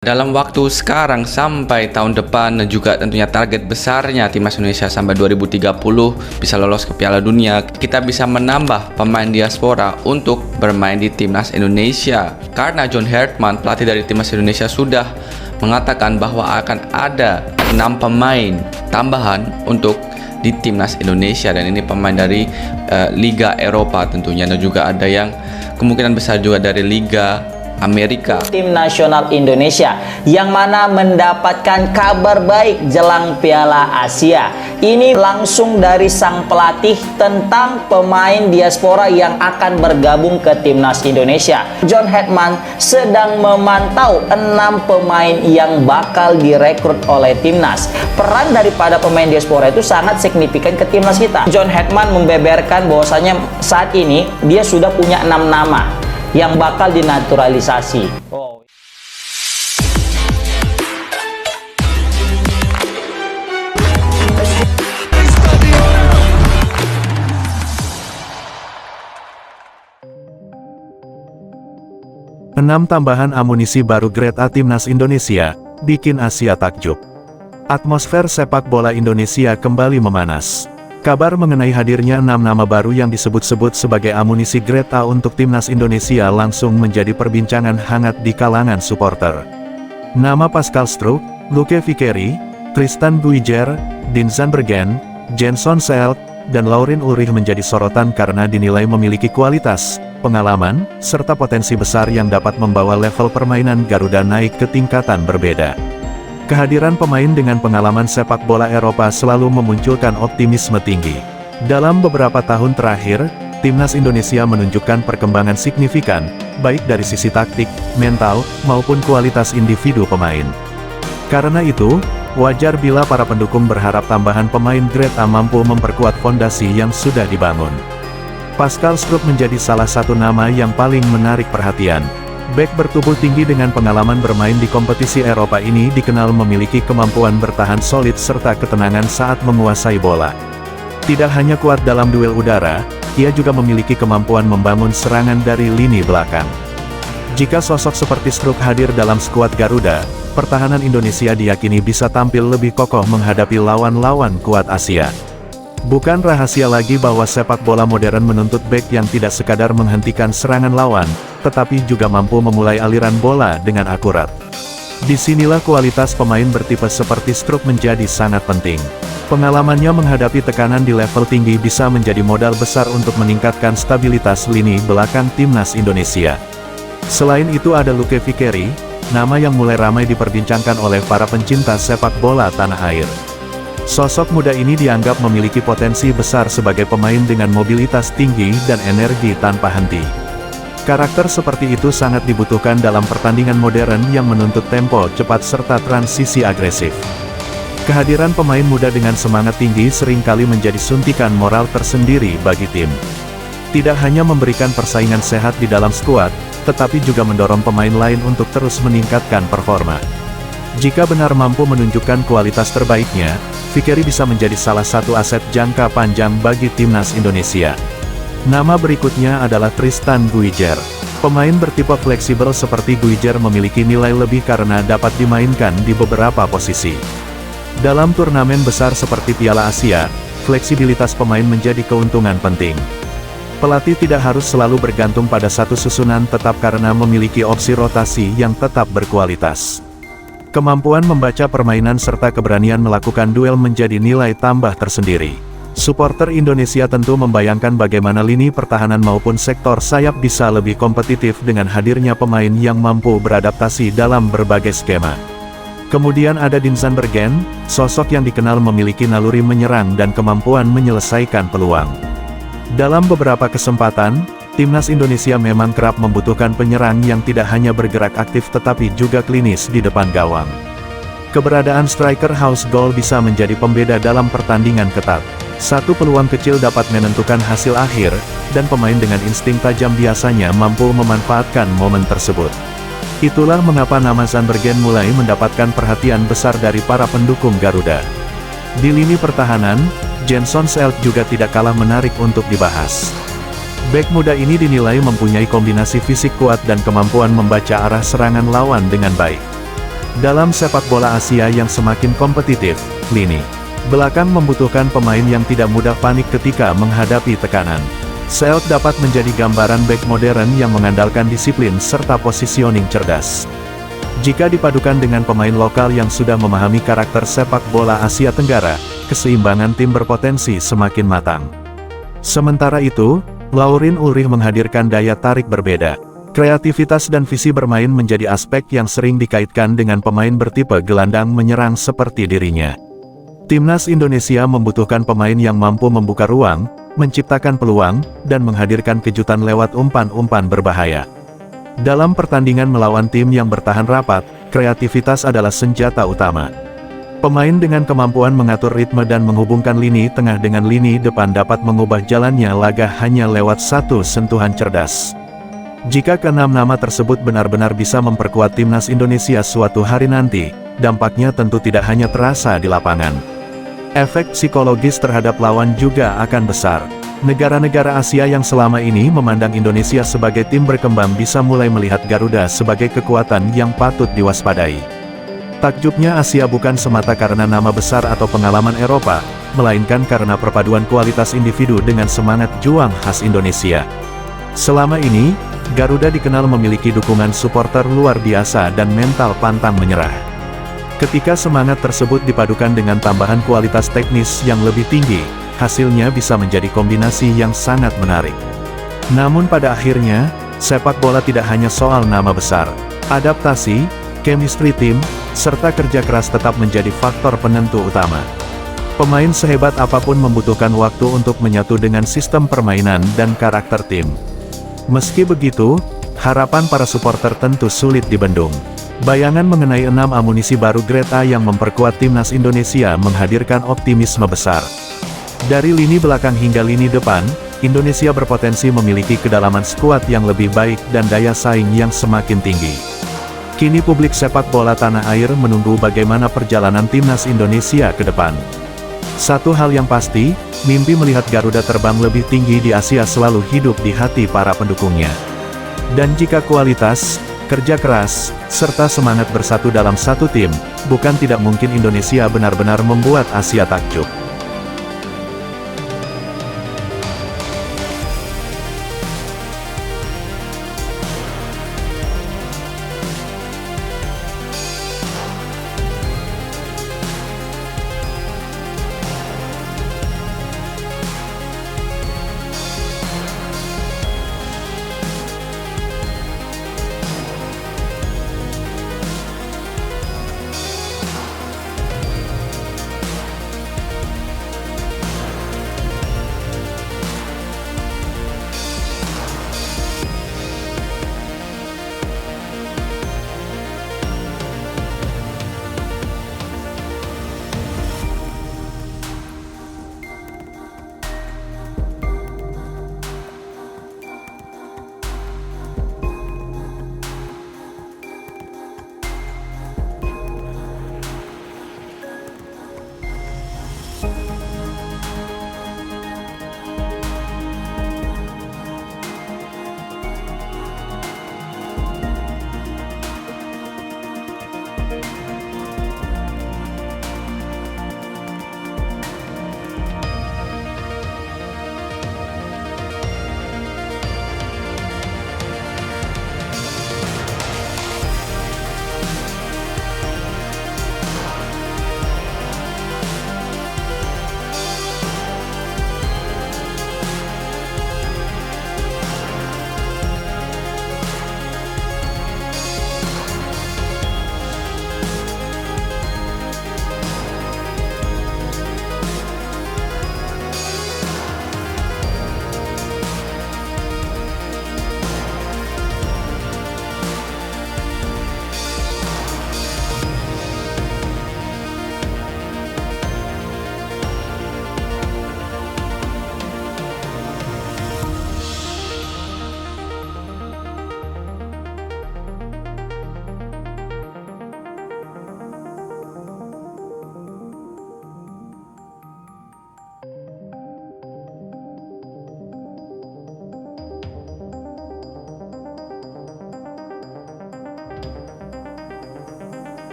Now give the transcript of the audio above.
Dalam waktu sekarang sampai tahun depan dan juga tentunya target besarnya timnas Indonesia sampai 2030 bisa lolos ke Piala Dunia, kita bisa menambah pemain diaspora untuk bermain di timnas Indonesia. Karena John Hartman, pelatih dari timnas Indonesia, sudah mengatakan bahwa akan ada 6 pemain tambahan untuk di timnas Indonesia, dan ini pemain dari Liga Eropa tentunya, dan juga ada yang kemungkinan besar juga dari Liga Amerika. Tim nasional Indonesia yang mana mendapatkan kabar baik jelang Piala Asia. Ini langsung dari sang pelatih tentang pemain diaspora yang akan bergabung ke timnas Indonesia. John Hartman sedang memantau 6 pemain yang bakal direkrut oleh timnas. Peran daripada pemain diaspora itu sangat signifikan ke timnas kita. John Hartman membeberkan bahwasanya saat ini dia sudah punya 6 nama yang bakal dinaturalisasi. Oh. Enam tambahan amunisi baru Grade A Timnas Indonesia bikin Asia takjub. Atmosfer sepak bola Indonesia kembali memanas. Kabar mengenai hadirnya 6 nama baru yang disebut-sebut sebagai amunisi Grade A untuk Timnas Indonesia langsung menjadi perbincangan hangat di kalangan supporter. Nama Pascal Struijk, Luke Vickeri, Tristan Guijer, Dean Zandbergen, Jenson Seelt, dan Laurien Ulrich menjadi sorotan karena dinilai memiliki kualitas, pengalaman, serta potensi besar yang dapat membawa level permainan Garuda naik ke tingkatan berbeda. Kehadiran pemain dengan pengalaman sepak bola Eropa selalu memunculkan optimisme tinggi. Dalam beberapa tahun terakhir, Timnas Indonesia menunjukkan perkembangan signifikan, baik dari sisi taktik, mental, maupun kualitas individu pemain. Karena itu, wajar bila para pendukung berharap tambahan pemain Grade A mampu memperkuat fondasi yang sudah dibangun. Pascal Struijk menjadi salah satu nama yang paling menarik perhatian. Bek bertubuh tinggi dengan pengalaman bermain di kompetisi Eropa ini dikenal memiliki kemampuan bertahan solid serta ketenangan saat menguasai bola. Tidak hanya kuat dalam duel udara, ia juga memiliki kemampuan membangun serangan dari lini belakang. Jika sosok seperti Struijk hadir dalam skuad Garuda, pertahanan Indonesia diyakini bisa tampil lebih kokoh menghadapi lawan-lawan kuat Asia. Bukan rahasia lagi bahwa sepak bola modern menuntut bek yang tidak sekadar menghentikan serangan lawan, tetapi juga mampu memulai aliran bola dengan akurat. Disinilah kualitas pemain bertipe seperti Struijk menjadi sangat penting. Pengalamannya menghadapi tekanan di level tinggi bisa menjadi modal besar untuk meningkatkan stabilitas lini belakang Timnas Indonesia. Selain itu ada Luke Vickeri, nama yang mulai ramai diperbincangkan oleh para pencinta sepak bola tanah air. Sosok muda ini dianggap memiliki potensi besar sebagai pemain dengan mobilitas tinggi dan energi tanpa henti. Karakter seperti itu sangat dibutuhkan dalam pertandingan modern yang menuntut tempo cepat serta transisi agresif. Kehadiran pemain muda dengan semangat tinggi seringkali menjadi suntikan moral tersendiri bagi tim. Tidak hanya memberikan persaingan sehat di dalam skuad, tetapi juga mendorong pemain lain untuk terus meningkatkan performa. Jika benar mampu menunjukkan kualitas terbaiknya, Vickeri bisa menjadi salah satu aset jangka panjang bagi Timnas Indonesia. Nama berikutnya adalah Tristan Guijer. Pemain bertipe fleksibel seperti Guijer memiliki nilai lebih karena dapat dimainkan di beberapa posisi. Dalam turnamen besar seperti Piala Asia, fleksibilitas pemain menjadi keuntungan penting. Pelatih tidak harus selalu bergantung pada satu susunan tetap karena memiliki opsi rotasi yang tetap berkualitas. Kemampuan membaca permainan serta keberanian melakukan duel menjadi nilai tambah tersendiri. Supporter Indonesia tentu membayangkan bagaimana lini pertahanan maupun sektor sayap bisa lebih kompetitif dengan hadirnya pemain yang mampu beradaptasi dalam berbagai skema. Kemudian ada Dean Zandbergen, sosok yang dikenal memiliki naluri menyerang dan kemampuan menyelesaikan peluang. Dalam beberapa kesempatan, Timnas Indonesia memang kerap membutuhkan penyerang yang tidak hanya bergerak aktif tetapi juga klinis di depan gawang. Keberadaan striker house goal bisa menjadi pembeda dalam pertandingan ketat. Satu peluang kecil dapat menentukan hasil akhir, dan pemain dengan insting tajam biasanya mampu memanfaatkan momen tersebut. Itulah mengapa nama Zandbergen mulai mendapatkan perhatian besar dari para pendukung Garuda. Di lini pertahanan, Jenson Seelt juga tidak kalah menarik untuk dibahas. Bek muda ini dinilai mempunyai kombinasi fisik kuat dan kemampuan membaca arah serangan lawan dengan baik. Dalam sepak bola Asia yang semakin kompetitif, lini belakang membutuhkan pemain yang tidak mudah panik ketika menghadapi tekanan. Seok dapat menjadi gambaran bek modern yang mengandalkan disiplin serta positioning cerdas. Jika dipadukan dengan pemain lokal yang sudah memahami karakter sepak bola Asia Tenggara, keseimbangan tim berpotensi semakin matang. Sementara itu, Laurin Ulrich menghadirkan daya tarik berbeda. Kreativitas dan visi bermain menjadi aspek yang sering dikaitkan dengan pemain bertipe gelandang menyerang seperti dirinya. Timnas Indonesia membutuhkan pemain yang mampu membuka ruang, menciptakan peluang, dan menghadirkan kejutan lewat umpan-umpan berbahaya. Dalam pertandingan melawan tim yang bertahan rapat, kreativitas adalah senjata utama. Pemain dengan kemampuan mengatur ritme dan menghubungkan lini tengah dengan lini depan dapat mengubah jalannya laga hanya lewat satu sentuhan cerdas. Jika keenam nama tersebut benar-benar bisa memperkuat timnas Indonesia suatu hari nanti, dampaknya tentu tidak hanya terasa di lapangan. Efek psikologis terhadap lawan juga akan besar. Negara-negara Asia yang selama ini memandang Indonesia sebagai tim berkembang bisa mulai melihat Garuda sebagai kekuatan yang patut diwaspadai. Takjubnya Asia bukan semata karena nama besar atau pengalaman Eropa, melainkan karena perpaduan kualitas individu dengan semangat juang khas Indonesia. Selama ini, Garuda dikenal memiliki dukungan supporter luar biasa dan mental pantang menyerah. Ketika semangat tersebut dipadukan dengan tambahan kualitas teknis yang lebih tinggi, hasilnya bisa menjadi kombinasi yang sangat menarik. Namun pada akhirnya, sepak bola tidak hanya soal nama besar. Adaptasi, chemistry tim, serta kerja keras tetap menjadi faktor penentu utama. Pemain sehebat apapun membutuhkan waktu untuk menyatu dengan sistem permainan dan karakter tim. Meski begitu, harapan para supporter tentu sulit dibendung. Bayangan mengenai 6 amunisi baru Grade A yang memperkuat timnas Indonesia menghadirkan optimisme besar. Dari lini belakang hingga lini depan, Indonesia berpotensi memiliki kedalaman skuad yang lebih baik dan daya saing yang semakin tinggi. Kini publik sepak bola tanah air menunggu bagaimana perjalanan timnas Indonesia ke depan. Satu hal yang pasti, mimpi melihat Garuda terbang lebih tinggi di Asia selalu hidup di hati para pendukungnya. Dan jika kualitas, kerja keras, serta semangat bersatu dalam satu tim, bukan tidak mungkin Indonesia benar-benar membuat Asia takjub.